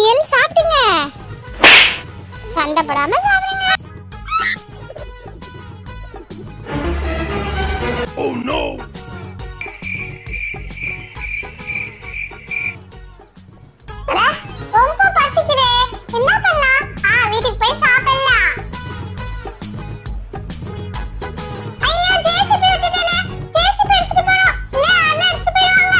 எழு சாப்பிடுங்க. சண்டை போடாம சாப்பிடுங்க. Oh no. ரொம்ப பசிக்குதே. என்ன பண்ணலாம்? வீட்டுக்கு போய் சாப்பிடலாம். ஐயா ஜேசிபி விட்டுட்டேனே. ஜேசிபி எடுத்துட்டு போறோம். இல்ல அண்ணா எடுத்துட்டு போயிடுவாங்க.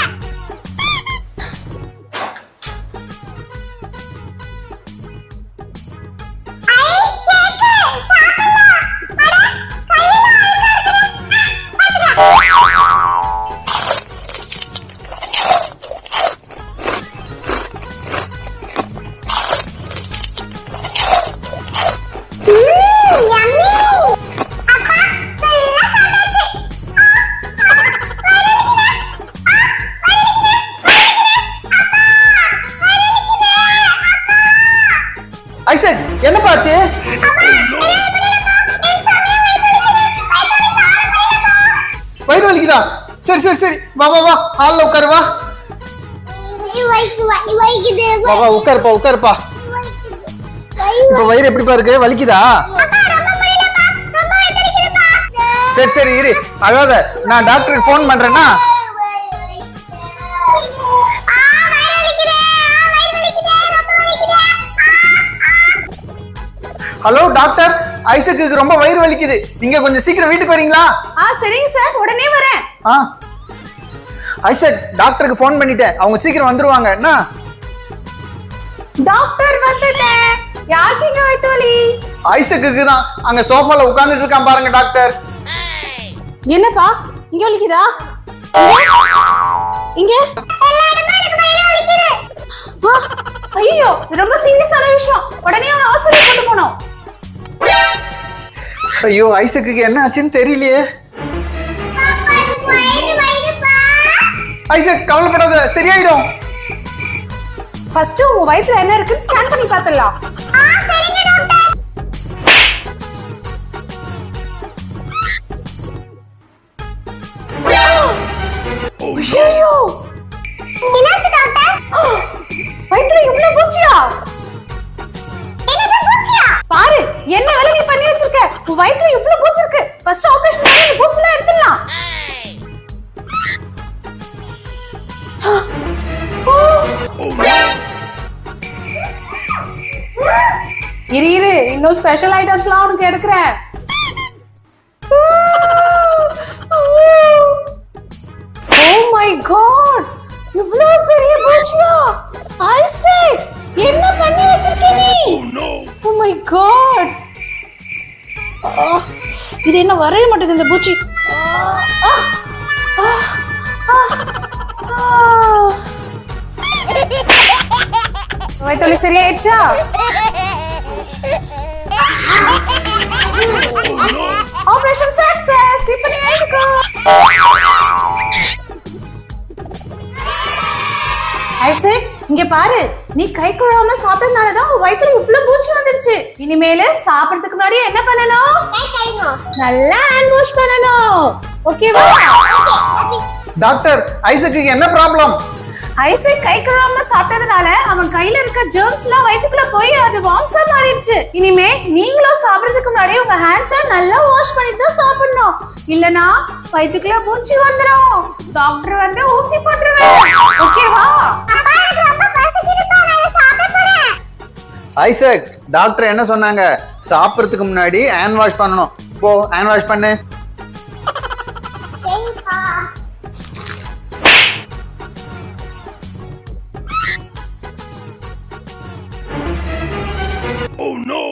ஐசக் என்னப்பா ஆச்சு? வயிறு வலிக்குதா? சரி சரி சரி வா வா வா ஹால்ல உட்காரு வா. வா வா உட்காருப்பா உட்காருப்பா. இப்ப வயிறு எப்படிப்பா இருக்கு? வலிக்குதா? சரி சரி இரு அழாத, நான் டாக்டருக்கு ஃபோன் பண்றேன்னா. ஹலோ டாக்டர், ஐசக்கு ரொம்ப வயிறு வலிக்குது, நீங்க கொஞ்சம் சீக்கிரம் வீட்டுக்கு வரீங்களா? சரிங்க சார், உடனே வரேன். ஐசக் டாக்டருக்கு ஃபோன் பண்ணிட்டேன், அவங்க சீக்கிரம் வந்துருவாங்க. என்ன டாக்டர் வந்துட்டேன். யாருக்கு இங்க வயித்து வலி? ஐசக்கு தான், அங்க சோஃபால உட்கார்ந்துட்டு இருக்கான் பாருங்க டாக்டர். என்னப்பா இங்க வலிக்குதா? இங்க ஐயோ ரொம்ப சீரியஸான விஷயம், உடனே அவனை ஹாஸ்பிடல் கொண்டு போனோம். ஐயோ ஐசக்கு என்ன ஆச்சுன்னு தெரியலையே. ஐசக் கவலைப்படாத, சரியாயிடும். ஃபர்ஸ்ட் உன் வயித்துல என்ன இருக்குன்னு ஸ்கேன் பண்ணி பார்த்தலாம். ஐயோ என்னாச்சு டாக்டர்? வயித்துல இவ்வளவு பூச்சியா? என்னது பூச்சியா? பாரு என்ன வேலை நீ பண்ணி வச்சிருக்க. உன் வயித்துல இவ்வளவு பூச்சி இருக்கு. ஃபர்ஸ்ட் ஆபரேஷன் பண்ணி இந்த பூச்சிலாம் எடுத்துடலாம். இரு இரு, இன்னும் ஸ்பெஷல் ஐட்டம்ஸ்லாம் உனக்கு எடுக்கிறேன். Oh my god, இவ்ளோ பெரிய பூச்சியா? ஐசக் என்ன பண்ணி வச்சிருக்க நீ? Oh my god, இது என்ன வரவே மாட்டேங்குது இந்த பூச்சி. வயித்துல சரியாயிடுச்சா? Operation success. இப்ப நீ எழுதுக்கோ. ஐசக் இங்க பாரு, நீ கை கழுவாம சாப்பிட்டதுனால தான் உன் வயித்துல இவ்ளோ பூச்சி வந்துருச்சு. இனிமேல சாப்பிடுறதுக்கு முன்னாடி என்ன பண்ணணும்? கை கழுவணும். நல்லா ஹேண்ட் வாஷ் பண்ணணும். ஓகேவா? டாக்டர் ஐசக்கு என்ன ப்ராப்ளம்? ஐசக் கை கழுவாம சாப்பிட்டதுனால அவன் கையில இருக்க ஜெர்ம்ஸ்லாம் வயித்துக்குள்ள போய் அது வார்ம்ஸா மாறிடுச்சு. இனிமே நீங்களும் சாப்பிடுறதுக்கு முன்னாடி உங்க ஹேண்ட்ஸை நல்லா வாஷ் பண்ணிட்டு தான் சாப்பிடணும். இல்லனா வயித்துக்குள்ள பூச்சி வந்துரும். டாக்டர் வந்து ஊசி போட்டுருவாங்க. ஓகேவா? அப்பா எனக்கு ரொம்ப பசிக்குதுப்பா, நான் சாப்பிட போறேன். ஐசக் டாக்டர் என்ன சொன்னாங்க? சாப்பிடுறதுக்கு முன்னாடி ஹேண்ட் வாஷ் பண்ணணும். போ ஹேண்ட் வாஷ் பண்ணு. சரிப்பா. Oh no!